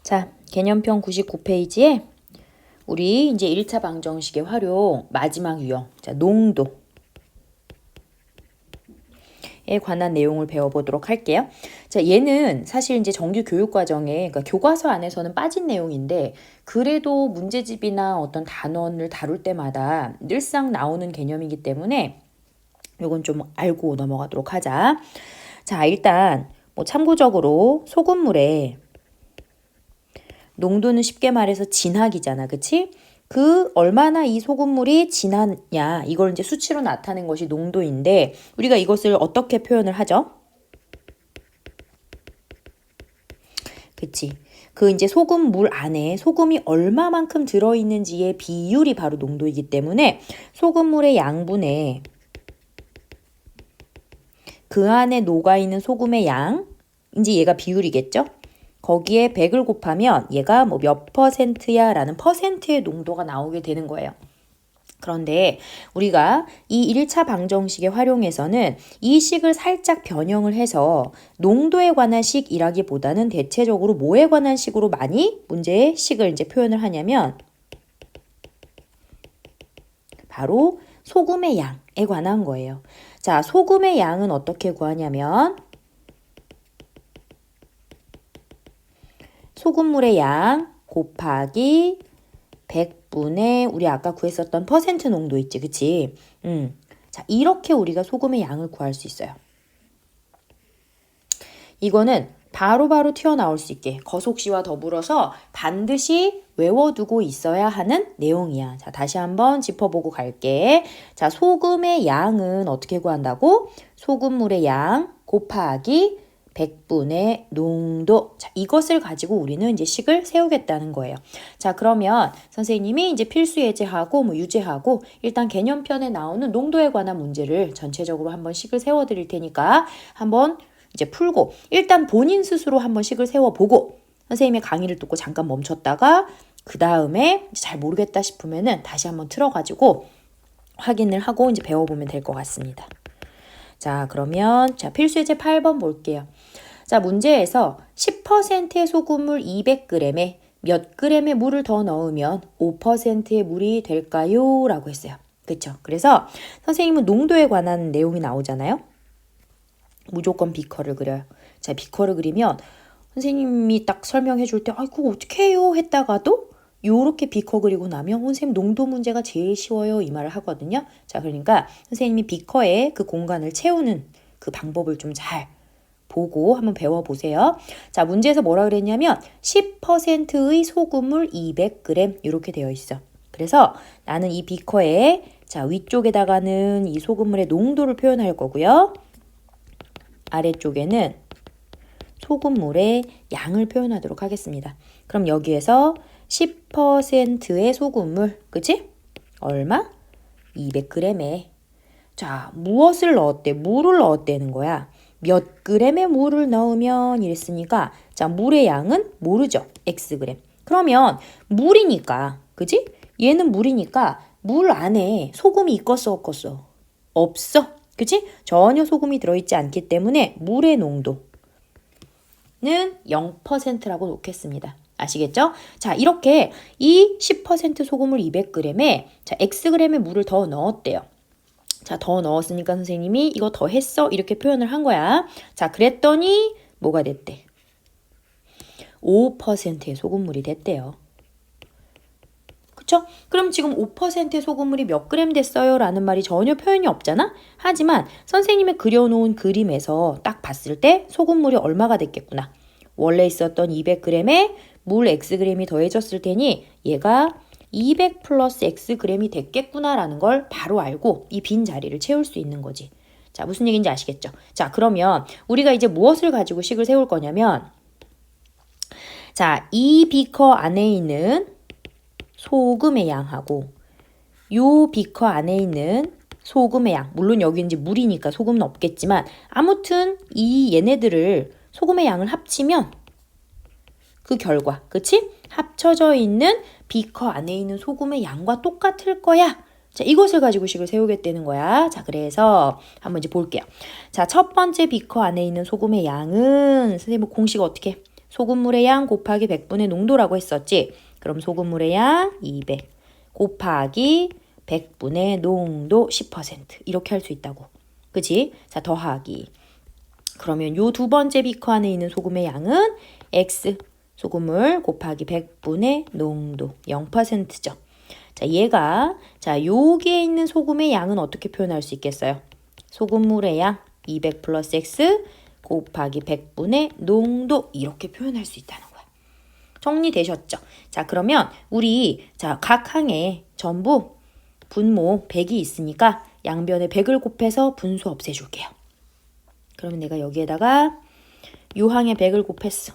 자, 개념편 99페이지에 우리 이제 1차 방정식의 활용 마지막 유형, 자, 농도에 관한 내용을 배워보도록 할게요. 자, 얘는 사실 이제 정규 교육 과정에, 그러니까 교과서 안에서는 빠진 내용인데, 그래도 문제집이나 어떤 단원을 다룰 때마다 늘상 나오는 개념이기 때문에 요건 좀 알고 넘어가도록 하자. 자, 일단 뭐 참고적으로 소금물에 농도는 쉽게 말해서 진하기잖아, 그치? 그 얼마나 이 소금물이 진하냐, 이걸 이제 수치로 나타낸 것이 농도인데, 우리가 이것을 어떻게 표현을 하죠? 그치? 그 이제 소금물 안에 소금이 얼마만큼 들어있는지의 비율이 바로 농도이기 때문에 소금물의 양분에 그 안에 녹아있는 소금의 양, 이제 얘가 비율이겠죠? 거기에 100을 곱하면 얘가 뭐 몇 퍼센트야 라는 퍼센트의 농도가 나오게 되는 거예요. 그런데 우리가 이 1차 방정식의 활용에서는 이 식을 살짝 변형을 해서 농도에 관한 식이라기보다는 대체적으로 뭐에 관한 식으로 많이 문제의 식을 이제 표현을 하냐면 바로 소금의 양에 관한 거예요. 자, 소금의 양은 어떻게 구하냐면 소금물의 양 곱하기 100분의 우리 아까 구했었던 퍼센트 농도 있지, 그치? 자, 이렇게 우리가 소금의 양을 구할 수 있어요. 이거는 바로바로 튀어나올 수 있게 거속시와 더불어서 반드시 외워두고 있어야 하는 내용이야. 자, 다시 한번 짚어보고 갈게. 자, 소금의 양은 어떻게 구한다고? 소금물의 양 곱하기 100분의 농도. 자, 이것을 가지고 우리는 이제 식을 세우겠다는 거예요. 자, 그러면 선생님이 이제 필수 예제하고 뭐 유제하고 일단 개념편에 나오는 농도에 관한 문제를 전체적으로 한번 식을 세워 드릴 테니까 한번 이제 풀고 일단 본인 스스로 한번 식을 세워보고 선생님의 강의를 듣고 잠깐 멈췄다가 그 다음에 잘 모르겠다 싶으면은 다시 한번 틀어가지고 확인을 하고 이제 배워보면 될 것 같습니다. 자, 그러면 자 필수 예제 8번 볼게요. 자, 문제에서 10%의 소금물 200g에 몇 g의 물을 더 넣으면 5%의 물이 될까요? 라고 했어요. 그렇죠? 그래서 선생님은 농도에 관한 내용이 나오잖아요. 무조건 비커를 그려요. 자, 비커를 그리면 선생님이 딱 설명해 줄 때 그거 어떻게 해요? 했다가도 요렇게 비커 그리고 나면 선생님 농도 문제가 제일 쉬워요 이 말을 하거든요. 자, 그러니까 선생님이 비커에 그 공간을 채우는 그 방법을 좀 잘 보고 한번 배워보세요. 자, 문제에서 뭐라 그랬냐면 10%의 소금물 200g 이렇게 되어 있어. 그래서 나는 이 비커에 자 위쪽에다가는 이 소금물의 농도를 표현할 거고요. 아래쪽에는 소금물의 양을 표현하도록 하겠습니다. 그럼 여기에서 10%의 소금물, 그치? 얼마? 200g에. 자, 무엇을 넣었대? 물을 넣었다는 거야. 몇 g의 물을 넣으면 이랬으니까 자, 물의 양은 모르죠. Xg. 그러면 물이니까, 그치? 얘는 물이니까 물 안에 소금이 있겠어, 없겠어? 없어. 그치? 전혀 소금이 들어있지 않기 때문에 물의 농도는 0%라고 놓겠습니다. 아시겠죠? 자, 이렇게 이 10% 소금을 200g에 자, Xg의 물을 더 넣었대요. 자, 더 넣었으니까 선생님이 이거 더 했어 이렇게 표현을 한 거야. 자, 그랬더니 뭐가 됐대? 5%의 소금물이 됐대요. 그쵸? 그럼 지금 5%의 소금물이 몇 그램 됐어요? 라는 말이 전혀 표현이 없잖아? 하지만 선생님이 그려놓은 그림에서 딱 봤을 때 소금물이 얼마가 됐겠구나. 원래 있었던 200g에 물 Xg이 더해졌을 테니 얘가 200 플러스 Xg이 됐겠구나라는 걸 바로 알고 이 빈 자리를 채울 수 있는 거지. 자, 무슨 얘기인지 아시겠죠? 자, 그러면 우리가 이제 무엇을 가지고 식을 세울 거냐면 자, 이 비커 안에 있는 소금의 양하고 요 비커 안에 있는 소금의 양, 물론 여기 이제 물이니까 소금은 없겠지만 아무튼 이 얘네들을 소금의 양을 합치면 그 결과, 그치? 합쳐져 있는 비커 안에 있는 소금의 양과 똑같을 거야. 자, 이것을 가지고 식을 세우겠다는 거야. 자, 그래서 한번 이제 볼게요. 자, 첫 번째 비커 안에 있는 소금의 양은 선생님 공식 어떻게? 소금물의 양 곱하기 100분의 농도라고 했었지. 그럼 소금물의 양 200 곱하기 100분의 농도 10% 이렇게 할 수 있다고. 그치? 자, 더하기. 그러면 요 두 번째 비커 안에 있는 소금의 양은 X 소금물 곱하기 100분의 농도 0%죠. 자, 얘가 자, 여기에 있는 소금의 양은 어떻게 표현할 수 있겠어요? 소금물의 양 200 플러스 X 곱하기 100분의 농도 이렇게 표현할 수 있다는 거야. 정리되셨죠? 자, 그러면 우리 자, 각 항에 전부 분모 100이 있으니까 양변에 100을 곱해서 분수 없애줄게요. 그러면 내가 여기에다가 요 항에 100을 곱했어.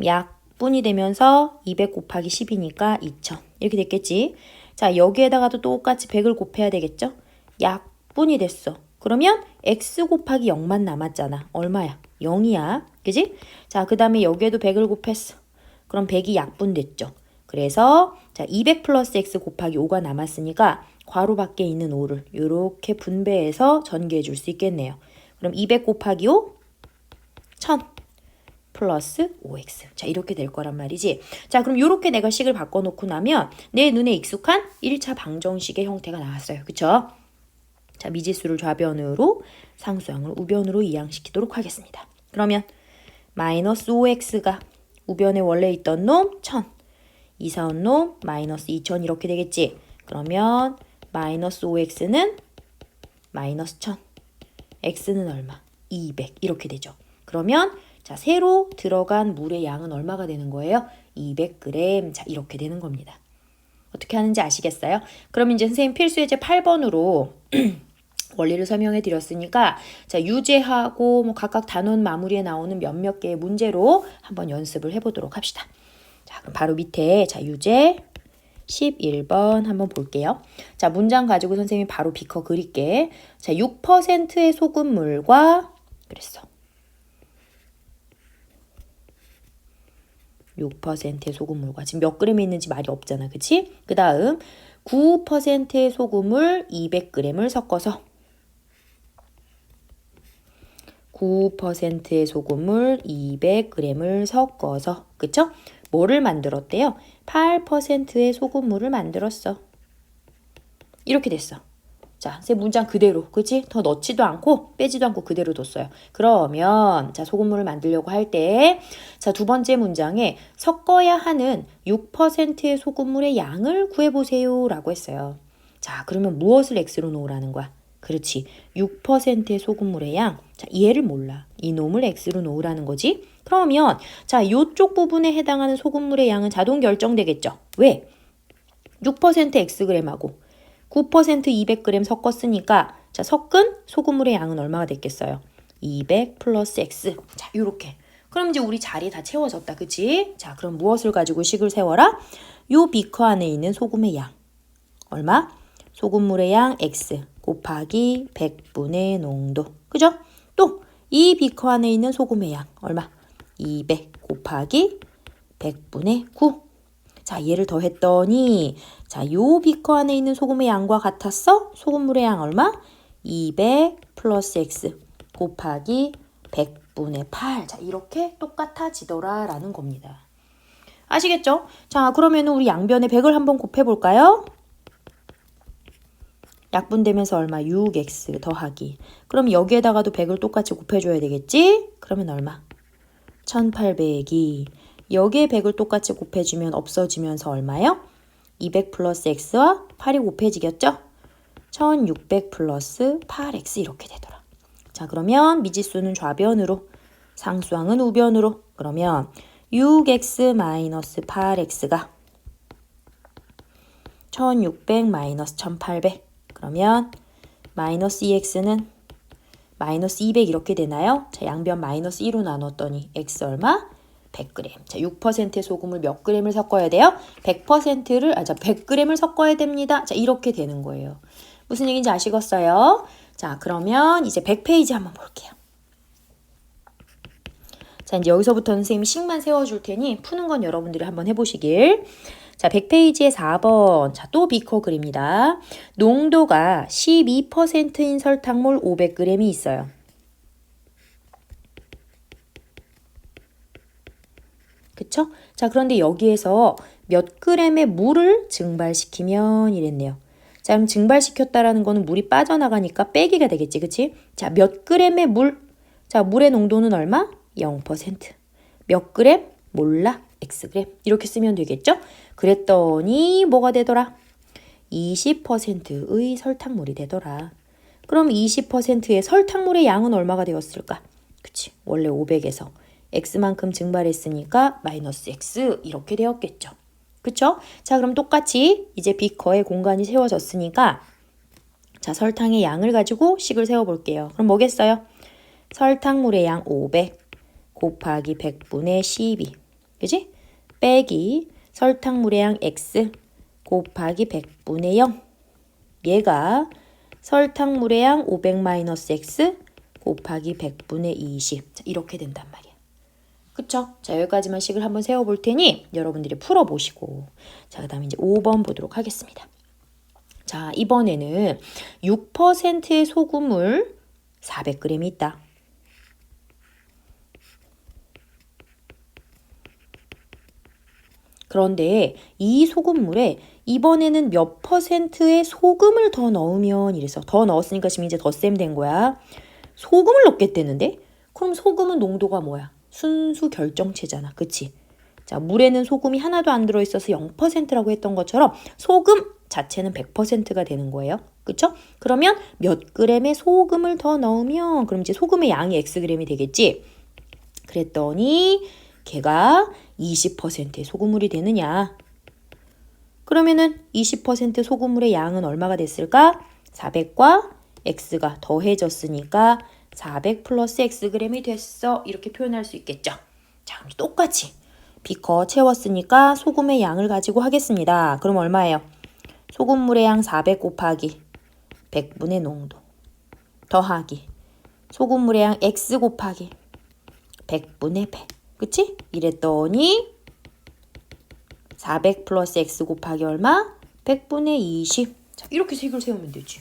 약분이 되면서 200 곱하기 10이니까 2000 이렇게 됐겠지? 자, 여기에다가도 똑같이 100을 곱해야 되겠죠? 약분이 됐어. 그러면 x 곱하기 0만 남았잖아. 얼마야? 0이야. 그지? 자, 그 다음에 여기에도 100을 곱했어. 그럼 100이 약분됐죠. 그래서 자, 200 플러스 x 곱하기 5가 남았으니까 괄호 밖에 있는 5를 이렇게 분배해서 전개해 줄 수 있겠네요. 그럼 200 곱하기 5, 1000 플러스 5x. 자, 이렇게 될 거란 말이지. 자, 그럼 이렇게 내가 식을 바꿔놓고 나면 내 눈에 익숙한 1차 방정식의 형태가 나왔어요. 그쵸? 자, 미지수를 좌변으로, 상수항을 우변으로 이항시키도록 하겠습니다. 그러면 마이너스 5x가 우변에 원래 있던 놈 1000, 이사온 놈 마이너스 2000 이렇게 되겠지. 그러면 마이너스 5x는 마이너스 1000, x는 얼마? 200 이렇게 되죠. 그러면 자, 새로 들어간 물의 양은 얼마가 되는 거예요? 200g. 자, 이렇게 되는 겁니다. 어떻게 하는지 아시겠어요? 그럼 이제 선생님 필수 예제 8번으로 원리를 설명해 드렸으니까 자, 유제하고 뭐 각각 단원 마무리에 나오는 몇몇 개의 문제로 한번 연습을 해보도록 합시다. 자, 그럼 바로 밑에 자, 유제 11번 한번 볼게요. 자, 문장 가지고 선생님이 바로 비커 그릴게. 자, 6%의 소금물과 그랬어. 6%의 소금물과 지금 몇 그램이 있는지 말이 없잖아. 그치? 그 다음 9%의 소금물 200g을 섞어서 9%의 소금물 200g을 섞어서 그쵸? 뭐를 만들었대요? 8%의 소금물을 만들었어. 이렇게 됐어. 자, 제 문장 그대로, 그치? 더 넣지도 않고 빼지도 않고 그대로 뒀어요. 그러면 자, 소금물을 만들려고 할 때 자, 두 번째 문장에 섞어야 하는 6%의 소금물의 양을 구해보세요 라고 했어요. 자, 그러면 무엇을 x로 놓으라는 거야? 그렇지. 6%의 소금물의 양. 자, 얘를 몰라. 이놈을 x로 놓으라는 거지. 그러면 자, 요쪽 부분에 해당하는 소금물의 양은 자동 결정되겠죠. 왜? 6% xg하고 9% 200g 섞었으니까 자, 섞은 소금물의 양은 얼마가 됐겠어요? 200 플러스 x. 자, 요렇게. 그럼 이제 우리 자리 다 채워졌다. 그치? 자, 그럼 무엇을 가지고 식을 세워라? 요 비커 안에 있는 소금의 양. 얼마? 소금물의 양 x 곱하기 100분의 농도. 그죠? 또 이 비커 안에 있는 소금의 양. 얼마? 200 곱하기 100분의 9. 자, 얘를 더했더니 자, 요 비커 안에 있는 소금의 양과 같았어? 소금물의 양 얼마? 200 플러스 x 곱하기 100분의 8. 자, 이렇게 똑같아지더라 라는 겁니다. 아시겠죠? 자, 그러면 우리 양변에 100을 한번 곱해볼까요? 약분되면서 얼마? 6x 더하기. 그럼 여기에다가도 100을 똑같이 곱해줘야 되겠지? 그러면 얼마? 1800이 여기에 100을 똑같이 곱해주면 없어지면서 얼마요? 200 플러스 x와 8이 곱해지겠죠? 1600 플러스 8x 이렇게 되더라. 자, 그러면 미지수는 좌변으로, 상수항은 우변으로. 그러면 6x 마이너스 8x가 1600 마이너스 1800. 그러면 마이너스 2x는 마이너스 200 이렇게 되나요? 자, 양변 마이너스 2로 나눴더니 x 얼마? 100g. 자, 6%의 소금을 몇 g을 섞어야 돼요? 100%를, 자, 100g을 섞어야 됩니다. 자, 이렇게 되는 거예요. 무슨 얘기인지 아시겠어요? 자, 그러면 이제 100페이지 한번 볼게요. 자, 이제 여기서부터는 선생님이 식만 세워줄 테니 푸는 건 여러분들이 한번 해보시길. 자, 100페이지에 4번. 자, 또 비커 그립니다. 농도가 12%인 설탕물 500g이 있어요. 그쵸? 자, 그런데 여기에서 몇 그램의 물을 증발시키면 이랬네요. 자, 그럼 증발시켰다라는 거는 물이 빠져나가니까 빼기가 되겠지, 그치? 자, 몇 그램의 물. 자, 물의 농도는 얼마? 0%. 몇 그램? 몰라. X그램. 이렇게 쓰면 되겠죠? 그랬더니 뭐가 되더라? 20%의 설탕물이 되더라. 그럼 20%의 설탕물의 양은 얼마가 되었을까? 그치? 원래 500에서 X만큼 증발했으니까 마이너스 X 이렇게 되었겠죠. 그쵸? 자, 그럼 똑같이 이제 비커에 공간이 세워졌으니까 자, 설탕의 양을 가지고 식을 세워볼게요. 그럼 뭐겠어요? 설탕물의 양 500 곱하기 100분의 12 그지? 빼기 설탕물의 양 X 곱하기 100분의 0 얘가 설탕물의 양 500 마이너스 X 곱하기 100분의 20 자, 이렇게 된단 말이야. 그쵸? 자, 여기까지만 식을 한번 세워볼 테니 여러분들이 풀어보시고 자, 그 다음에 이제 5번 보도록 하겠습니다. 자, 이번에는 6%의 소금물 400g이 있다. 그런데 이 소금물에 이번에는 몇 퍼센트의 소금을 더 넣으면 이래서 더 넣었으니까 지금 이제 덧셈 된 거야. 소금을 넣겠다는데? 그럼 소금은 농도가 뭐야? 순수 결정체잖아. 그치? 자, 물에는 소금이 하나도 안 들어있어서 0%라고 했던 것처럼 소금 자체는 100%가 되는 거예요. 그쵸? 그러면 몇 그램의 소금을 더 넣으면 그럼 이제 소금의 양이 X그램이 되겠지? 그랬더니 걔가 20%의 소금물이 되느냐? 그러면은 20% 소금물의 양은 얼마가 됐을까? 400과 X가 더해졌으니까 400 플러스 X그램이 됐어. 이렇게 표현할 수 있겠죠. 자, 그럼 똑같이 비커 채웠으니까 소금의 양을 가지고 하겠습니다. 그럼 얼마예요? 소금물의 양 400 곱하기 100분의 농도 더하기 소금물의 양 X 곱하기 100분의 100 그치? 이랬더니 400 플러스 X 곱하기 얼마? 100분의 20 자, 이렇게 식을 세우면 되지.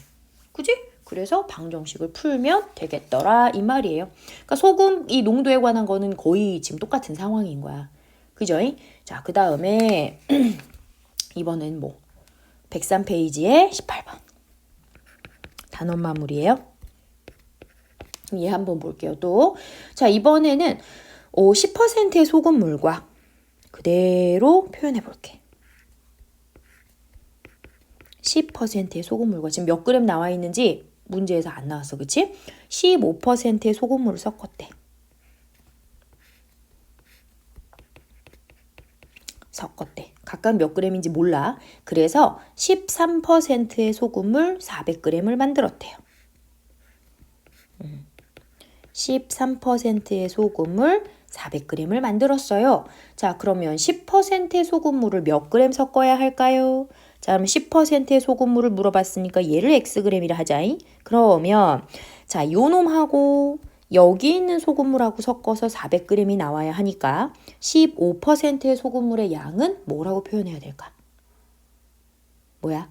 그치? 그래서 방정식을 풀면 되겠더라 이 말이에요. 그러니까 소금 이 농도에 관한 거는 거의 지금 똑같은 상황인 거야. 그죠? 자, 그 다음에 이번엔 뭐 103페이지에 18번 단원마물이에요. 얘 한번 볼게요. 또 자, 이번에는 10%의 소금물과 그대로 표현해 볼게. 10%의 소금물과 지금 몇 그램 나와 있는지 문제에서 안 나왔어. 그치? 15%의 소금물을 섞었대. 각각 몇 그램인지 몰라. 그래서 13%의 소금물 400g을 만들었대요. 13%의 소금물 400g을 만들었어요. 자, 그러면 10%의 소금물을 몇 그램 섞어야 할까요? 자, 그럼 10%의 소금물을 물어봤으니까 얘를 Xg이라 하자잉. 그러면 자, 요 놈하고 여기 있는 소금물하고 섞어서 400g이 나와야 하니까 15%의 소금물의 양은 뭐라고 표현해야 될까? 뭐야?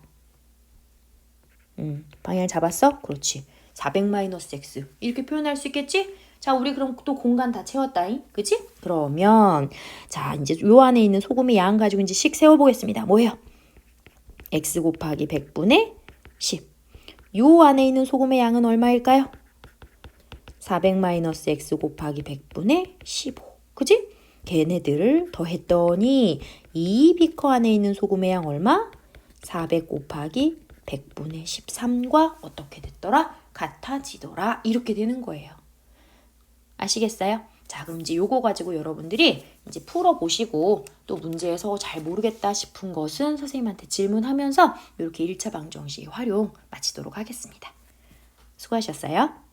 방향 잡았어? 그렇지. 400-X 이렇게 표현할 수 있겠지? 자, 우리 그럼 또 공간 다 채웠다잉. 그치? 그러면 자, 이제 요 안에 있는 소금의 양 가지고 이제 식 세워보겠습니다. 뭐예요? X 곱하기 100분의 10. 요 안에 있는 소금의 양은 얼마일까요? 400-X 곱하기 100분의 15. 그치? 걔네들을 더했더니 이 비커 안에 있는 소금의 양 얼마? 400 곱하기 100분의 13과 어떻게 됐더라? 같아지더라. 이렇게 되는 거예요. 아시겠어요? 자, 그럼 이제 요거 가지고 여러분들이 이제 풀어보시고 또 문제에서 잘 모르겠다 싶은 것은 선생님한테 질문하면서 이렇게 1차 방정식 활용 마치도록 하겠습니다. 수고하셨어요.